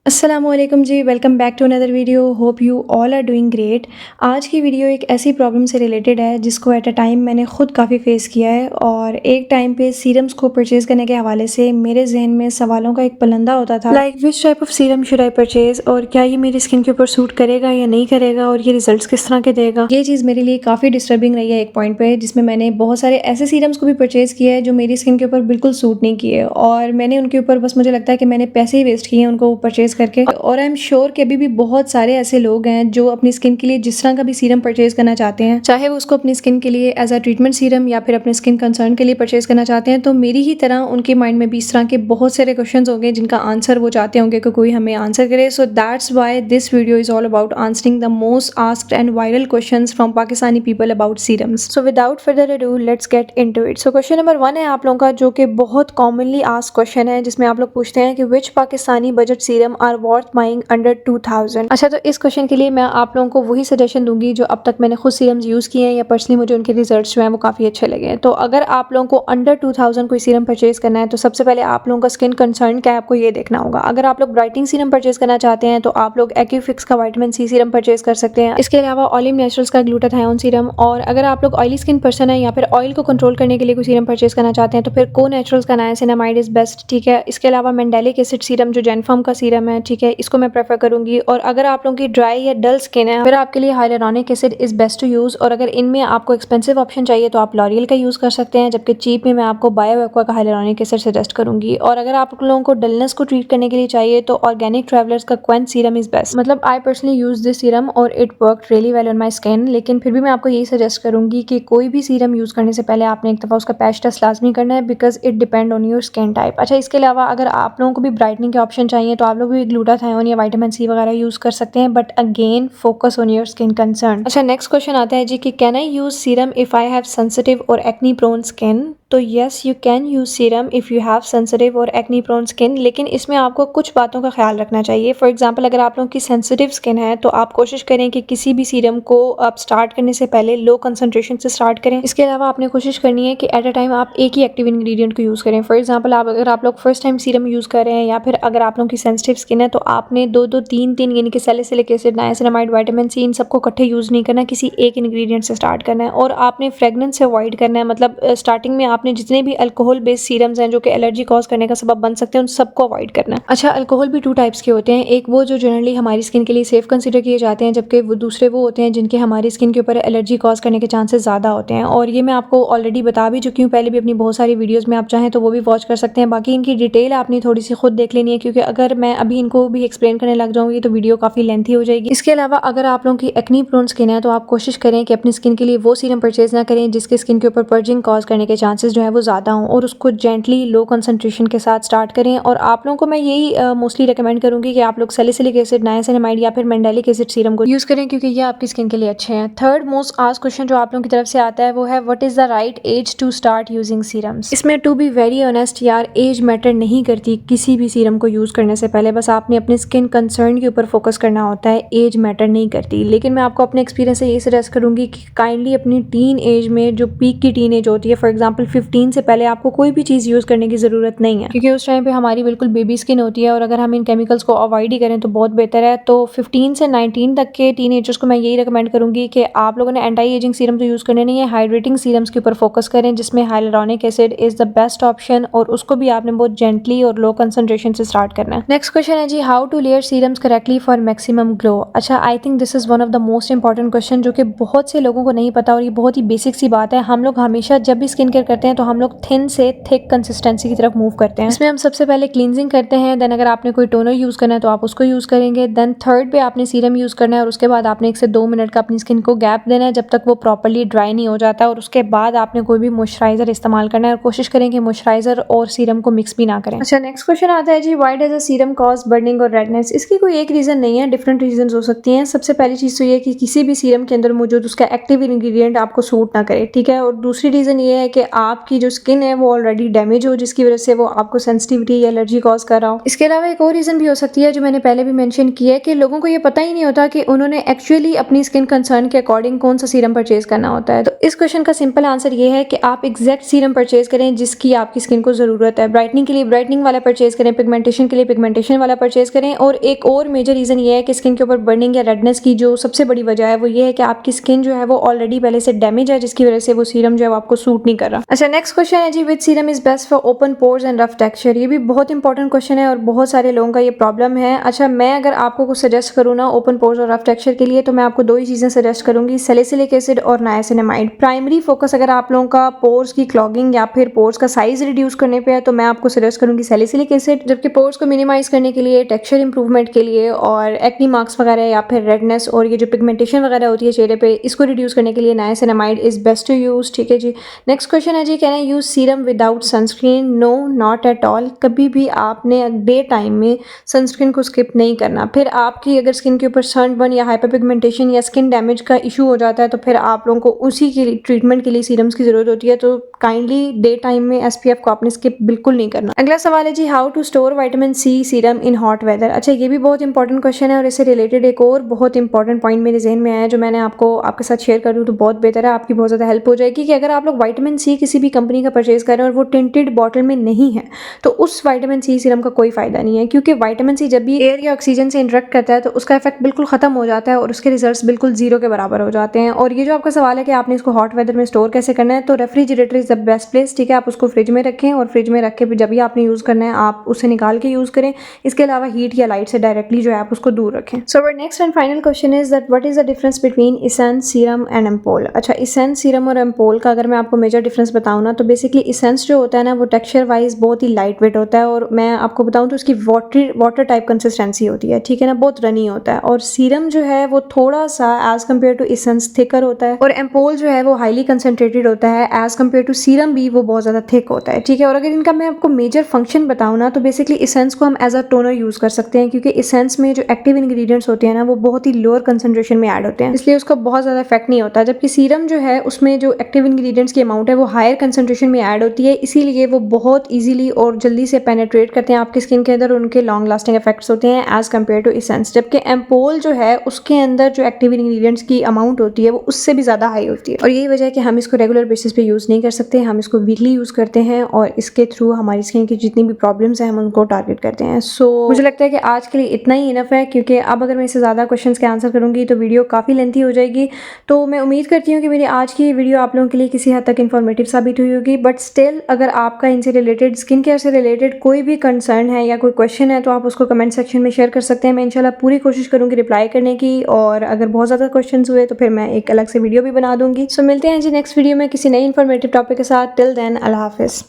अस्सलामुअलैकुम जी, welcome back to another video. Hope you all are doing great. आज की वीडियो एक ऐसी प्रॉब्लम से रिलेटेड है जिसको एट अ टाइम मैंने ख़ुद काफ़ी फेस किया है और एक टाइम पे सीरम्स को परचेज़ करने के हवाले से मेरे जहन में सवालों का एक पलंदा होता था, like which type of serum should I purchase, और क्या ये मेरी स्किन के ऊपर सूट करेगा या नहीं करेगा, और ये रिजल्ट्स किस तरह के देगा। ये चीज़ मेरे लिए काफ़ी डिस्टर्बिंग रही है एक पॉइंट पे, जिसमें मैंने बहुत सारे ऐसे सीरम्स को भी परचेज़ किया है जो मेरी स्किन के ऊपर बिल्कुल सूट नहीं किए, और मैंने उनके ऊपर बस मुझे लगता है कि मैंने पैसे ही वेस्ट किए हैं उनको परचेज़ करके। और आई एम श्योर कि अभी भी बहुत सारे ऐसे लोग हैं जो अपनी स्किन के लिए जिस तरह का भी सीरम परचेज करना चाहते हैं, चाहे वो उसको अपनी स्किन के लिए एज अ ट्रीटमेंट सीरम या फिर अपने स्किन कंसर्न के लिए परचेज करना चाहते हैं, तो मेरी ही तरह उनके माइंड में भी इस तरह के बहुत सारे क्वेश्चन होंगे जिनका आंसर वो चाहते होंगे कि कोई हमें आंसर करे। So that's why this video is all about answering the most asked and viral question from Pakistani people about serums. So without further ado let's get into it. So question number 1 है आप लोगों का, जो कि बहुत commonly asked question है, जिसमें आप लोग पूछते हैं कि which Pakistani budget serum are worth buying under 2000। अच्छा, तो इस क्वेश्चन के लिए मैं आप लोगों को वही सजेशन दूंगी जो अब तक मैंने खुद सीरम्स यूज़ किए हैं या पर्सनली मुझे उनके रिजल्ट्स जो हैं वो काफ़ी अच्छे लगे हैं। तो अगर आप लोगों को अंडर 2000 कोई सीरम परचेज करना है तो सबसे पहले आप लोगों का स्किन कंसर्न क्या है आपको ये देखना होगा। अगर आप लोग ब्राइटनिंग सीरम परचेज करना चाहते हैं तो आप लोग एक्यूफिक्स का विटामिन सी सीरम परचेज कर सकते हैं। इसके अलावा ऑलिव नेचुरल्स का ग्लूटाथायोन सीरम, और अगर आप लोग ऑयली स्किन पर्सन है या फिर ऑयल को कंट्रोल करने के लिए कोई सीरम परचेज करना चाहते हैं तो फिर को नेचुरल्स का नायासिनामाइड इज बेस्ट, ठीक है। इसके अलावा मेंडेलिक एसिड सीरम जो जेनफॉर्म का सीरम है, ठीक है, इसको मैं प्रेफर करूंगी। और अगर आप लोगों की ड्राई या डल स्किन है फिर आपके लिए hyaluronic acid is best to use, और अगर इनमें आपको एक्सपेंसिव ऑप्शन चाहिए तो आप लॉरियल का यूज कर सकते हैं, जबकि चीप में मैं आपको बायो एक्वा का हाइलुरोनिक एसिड सजेस्ट करूंगी। और अगर आप लोगों को डलनेस को ट्रीट करने के लिए चाहिए तो ऑर्गेनिक ट्रैवलर्स का क्वेंच सीरम इज बेस्ट। मतलब I personally use this serum और it worked really well on my skin, लेकिन फिर भी मैं आपको यही सजेस्ट करूंगी कि कोई भी सीरम यूज करने से पहले आपने एक दफा उसका पैच टेस्ट लाजमी करना है, because it depend on your skin type. अच्छा, इसके अलावा अगर आप लोगों को भी ब्राइटनिंग के ऑप्शन चाहिए तो आप लोग भी ग्लूटाथायोन या विटामिन सी वगैरह यूज कर सकते हैं, but again focus on your skin concern. अच्छा, नेक्स्ट क्वेश्चन आता है जी कि can I use serum if I have sensitive और एक्नी प्रोन स्किन। तो yes, you can use serum if you have sensitive और एक्नी प्रोन स्किन, लेकिन इसमें आपको कुछ बातों का ख्याल रखना चाहिए। फॉर एग्जांपल, अगर आप लोगों की सेंसिटिव स्किन है तो आप कोशिश करें कि किसी भी सीरम को आप स्टार्ट करने से पहले लो कंसंट्रेशन से स्टार्ट करें। इसके अलावा आपने कोशिश करनी है कि एट अ टाइम आप एक ही एक्टिव इंग्रेडिएंट को यूज़ करें। फॉर एग्जाम्पल, अगर आप लोग फर्स्ट टाइम सीरम यूज़ कर रहे हैं या फिर अगर आप लोगों की सेंसिटिव स्किन है तो आपने दो तीन यानी कि salicylic acid, niacinamide, vitamin C, इन सबको इकट्ठे यूज़ नहीं करना, किसी एक इंग्रेडिएंट से स्टार्ट करना है। और आपने फ्रेगनेंस से अवॉइड करना है, मतलब स्टार्टिंग में आपने जितने भी अल्कोहल बेस्ड सीरम्स हैं जो कि एलर्जी कॉज करने का सबब बन सकते हैं उन सबको अवॉइड करना है। अच्छा, अल्कोहल भी 2 टाइप्स के होते हैं, एक वो जो जनरली हमारी स्किन के लिए सेफ कंसीडर किए जाते हैं, जबकि वो दूसरे वो होते हैं जिनके हमारी स्किन के ऊपर एलर्जी कॉज करने के चांसेस ज़्यादा होते हैं। और ये मैं आपको ऑलरेडी बता भी चुकी हूँ पहले भी अपनी बहुत सारी वीडियोज़ में, आप चाहें तो वो भी वॉच कर सकते हैं। बाकी इनकी डिटेल आपने थोड़ी सी खुद देख लेनी है, क्योंकि अगर मैं अभी इनको भी एक्सप्लेन करने लग जाऊँगी तो वीडियो काफ़ी लेंथी हो जाएगी। इसके अलावा अगर आप लोगों की एक्नी प्रोन स्किन है तो आप कोशिश करें कि अपनी स्किन के लिए वो सीरम परचेज ना करें जिसके स्किन के ऊपर पर्जिंग कॉज करने के चांसेस जो है वो ज़्यादा हों, और उसको जेंटली लो कंसंट्रेशन के साथ स्टार्ट करें। और आप लोगों को मैं यही मोस्टली रिकमेंड करूंगी कि आप लोग सैलिसिलिक एसिड, नायासिनामाइड या फिर मेंडेलिक एसिड सीरम को यूज़ करें, क्योंकि ये आपकी स्किन के लिए अच्छे हैं। थर्ड मोस्ट आस्क्ड क्वेश्चन जो आप लोगों की तरफ से आता है वो है what is the right age to start using serums. इसमें टू बी वेरी ऑनेस्ट यार, एज मैटर नहीं करती किसी भी सीरम को यूज़ करने से पहले, बस आपने अपने स्किन कंसर्न के ऊपर फोकस करना होता है, एज मैटर नहीं करती। लेकिन मैं आपको अपने एक्सपीरियंस से यही सजेस्ट करूंगी कि काइंडली अपनी टीन एज में, जो पीक की टीन एज होती है, फॉर एग्जाम्पल 15 से पहले आपको कोई भी चीज़ यूज़ करने की ज़रूरत नहीं है, क्योंकि उस टाइम पे हमारी बिल्कुल बेबी स्किन होती है और अगर हम इन केमिकल्स को अवॉइड ही करें तो बहुत बेहतर है। तो 15 से 19 तक के टीनेजर्स को मैं यही रिकमेंड करूंगी कि आप लोगों ने एंटी एजिंग सीरम तो यूज़ करने नहीं है, हाइड्रेटिंग सीरम्स के ऊपर फोकस करें जिसमें hyaluronic acid is the best option, और उसको भी आपने बहुत जेंटली और लो कंसंट्रेशन से स्टार्ट करना है। नेक्स्ट क्वेश्चन है जी, how to layer serums correctly for maximum glow. अच्छा, I think this is one of the most important question जो कि बहुत से लोगों को नहीं पता, और ये बहुत ही बेसिक सी बात है। हम लोग हमेशा जब भी स्किन केयर करते हैं तो हम लोग थिन से थिक कंसिस्टेंसी की तरफ मूव करते हैं। इसमें हम सबसे पहले क्लींजिंग करते हैं, देन अगर आपने कोई टोनर यूज़ करना है तो आप उसको यूज़ करेंगे, देन थर्ड पे आपने सीरम यूज़ करना है, और उसके बाद आपने 1 से 2 मिनट का अपनी स्किन को गैप देना है जब तक वो प्रॉपर्ली ड्राई नहीं हो जाता, और उसके बाद आपने कोई भी मॉइस्चराइजर इस्तेमाल करना है, और कोशिश करें कि मॉइस्चराइजर और सीरम को मिक्स भी ना करें। अच्छा, नेक्स्ट क्वेश्चन आता है जी, why does a serum cause burning और रेडनेस। इसकी कोई एक रीज़न नहीं है, डिफरेंट रीजन हो सकती हैं। सबसे पहली चीज़ तो ये है कि किसी भी सीरम के अंदर मौजूद उसका एक्टिव इंग्रेडिएंट आपको सूट ना करे, ठीक है। और दूसरी रीज़न ये है कि आप आपकी जो स्किन है वो ऑलरेडी डैमेज हो, जिसकी वजह से वो आपको सेंसिटिविटी या एलर्जी कॉज कर रहा हो। इसके अलावा एक और रीज़न भी हो सकती है जो मैंने पहले भी मेंशन किया है कि लोगों को ये पता ही नहीं होता कि उन्होंने एक्चुअली अपनी स्किन कंसर्न के अकॉर्डिंग कौन सा सीरम परचेज करना होता है। तो इस क्वेश्चन का सिंपल आंसर ये है कि आप एग्जैक्ट सीरम परचेज करें जिसकी आपकी स्किन को ज़रूरत है। ब्राइटनिंग के लिए ब्राइटनिंग वाला परचेज करें, पिगमेंटेशन के लिए पिगमेंटेशन वाला परचेज करें। और एक और मेजर रीज़न ये है कि स्किन के ऊपर बर्निंग या रेडनेस की जो सबसे बड़ी वजह है वो ये है कि आपकी स्किन जो है वो ऑलरेडी पहले से डैमेज है, जिसकी वजह से वो सीरम जो है आपको सूट नहीं कर रहा। अच्छा, नेक्स्ट क्वेश्चन है जी, which serum is best for open pores and rough texture. ये भी बहुत इंपॉर्टेंट क्वेश्चन है और बहुत सारे लोगों का ये प्रॉब्लम है। अच्छा, मैं अगर आपको कुछ सजेस्ट करूँ ना ओपन पोर्स और रफ टेक्सचर के लिए, तो मैं आपको दो ही चीज़ें सजेस्ट करूंगी, सैलिसिलिक एसिड और नायासिनामाइड। प्राइमरी फोकस अगर आप लोगों का पोर्स की क्लॉगिंग या फिर पोर्स का साइज रिड्यूस करने पे है तो मैं आपको सजेस्ट करूंगी सैलिसिलिक एसिड, जबकि पोर्स को मिनिमाइज करने के लिए, टेक्सचर इंप्रूवमेंट के लिए और एक्नी मार्क्स वगैरह या फिर रेडनेस और ये जो पिगमेंटेशन वगैरह होती है चेहरे पे, इसको रिड्यूस करने के लिए niacinamide is best to use. ठीक है जी। नेक्स्ट क्वेश्चन है जी, can I use serum without sunscreen? No, not at all. कभी भी आपने डे टाइम में सनस्क्रीन को स्किप नहीं करना। फिर आपकी अगर स्किन के ऊपर सनबर्न या हाइपर पिगमेंटेशन या स्किन डैमेज का इशू हो जाता है तो फिर आप लोगों को उसी की ट्रीटमेंट के लिए सीरम्स की जरूरत होती है। तो काइंडली डे टाइम में SPF को आपने स्किप बिल्कुल नहीं करना। अगला सवाल है जी, how to store vitamin C serum in hot weather. अच्छा, ये भी बहुत इंपॉर्टेंट क्वेश्चन है और इससे रिलेटेड एक और बहुत इंपॉर्टेंट पॉइंट मेरे जहन में आया है जो मैंने आपके साथ शेयर कर दूँ तो बहुत बेहतर है, आपकी बहुत ज़्यादा हेल्प हो जाएगी। कि अगर आप लोग विटामिन C किसी भी कंपनी का परचेज कर रहे हैं और वो टिंटेड बॉटल में नहीं है तो उस विटामिन C सीरम का कोई फायदा नहीं है, क्योंकि विटामिन C जब भी एयर या ऑक्सीजन से इंटरेक्ट करता है तो उसका इफेक्ट बिल्कुल खत्म हो जाता है और उसके रिजल्ट्स बिल्कुल जीरो के बराबर हो जाते हैं। और ये जो आपका सवाल है कि आपने इसको हॉट वेदर में स्टोर कैसे करना है, तो refrigerator is the best place. ठीक है, आप उसको फ्रिज में रखें और फ्रिज में रख के जब भी आपने यूज़ करना है आप उसे निकाल के यूज़ करें। इसके अलावा हीट या लाइट से डायरेक्टली जो है आप उसको दूर रखें। So our next and final question is that what is the difference between essence serum and ampoule. अच्छा, इसेंस सीरम और एम्पोल का अगर मैं आपको मेजर डिफरेंस बताऊँ ना, तो बेसिकली इसेंस जो होता है ना वो टेक्सचर वाइज बहुत ही लाइट वेट होता है और मैं आपको बताऊँ तो उसकी वाटर टाइप कंसिस्टेंसी होती है। ठीक है ना, बहुत रनी होता है। और सीरम जो है वो थोड़ा सा as compared to essence thicker होता है और एम्पोल जो है वो हाईली कंसनट्रेटेड होता है। एज कम्पेयर टू सीरम भी वो बहुत ज़्यादा थिक होता है। ठीक है, और अगर इनका मैं आपको मेजर फंक्शन बताऊँ ना, तो बेसिकली इसेंस को हम एज अ टोनर यूज़ कर सकते हैं, क्योंकि इसेंस में जो एक्टिव इंग्रेडिएंट्स होते हैं ना वो बहुत ही लोअर कंसंट्रेशन में ऐड होते हैं, इसलिए उसका बहुत ज़्यादा इफेक्ट नहीं होता। जबकि सीरम जो है उसमें जो एक्टिव इंग्रेडिएंट्स की अमाउंट है वो हायर कंसंट्रेशन में ऐड होती है, इसीलिए वो बहुत ईजिली और जल्दी से पेनेट्रेट करते हैं आपकी स्किन के अंदर, उनके लॉन्ग लास्टिंग इफेक्ट्स होते हैं एज कम्पेयर टू इसेंस। जबकि एम्पोल जो है उसके अंदर जो एक्टिव इंग्रेडिएंट्स की अमाउंट होती है वो उससे भी ज़्यादा हाई होती है और यही वजह है कि हम इसको रेगुलर बेसिस पे यूज़ नहीं कर सकते, हम इसको वीकली यूज़ करते हैं और इसके थ्रू हमारी स्किन की जितनी भी प्रॉब्लम्स हैं हम उनको टारगेट करते हैं। सो मुझे लगता है कि आज के लिए इतना ही इनफ है, क्योंकि अब अगर मैं इससे ज़्यादा क्वेश्चंस के आंसर करूँगी तो वीडियो काफ़ी लेंथी हो जाएगी। तो मैं उम्मीद करती हूँ कि मेरी आज की वीडियो आप लोगों के लिए किसी हद तक इन्फॉर्मेटिव साबित हुई होगी। बट स्टिल अगर आपका इनसे रिलेटेड, स्किन केयर से रिलेटेड कोई भी कंसर्न है या कोई क्वेश्चन है तो आप उसको कमेंट सेक्शन में शेयर कर सकते हैं। मैं इंशाल्लाह पूरी कोशिश करूँगी रिप्लाई करने की, और अगर बहुत ज़्यादा क्वेश्चन हुए तो फिर मैं एक अलग से वीडियो भी बना दूंगी। सो मिलते हैं जी नेक्स्ट वीडियो में किसी नई इन्फॉर्मेटिव टॉपिक के साथ। टिल देन, अल्लाह हाफिज़।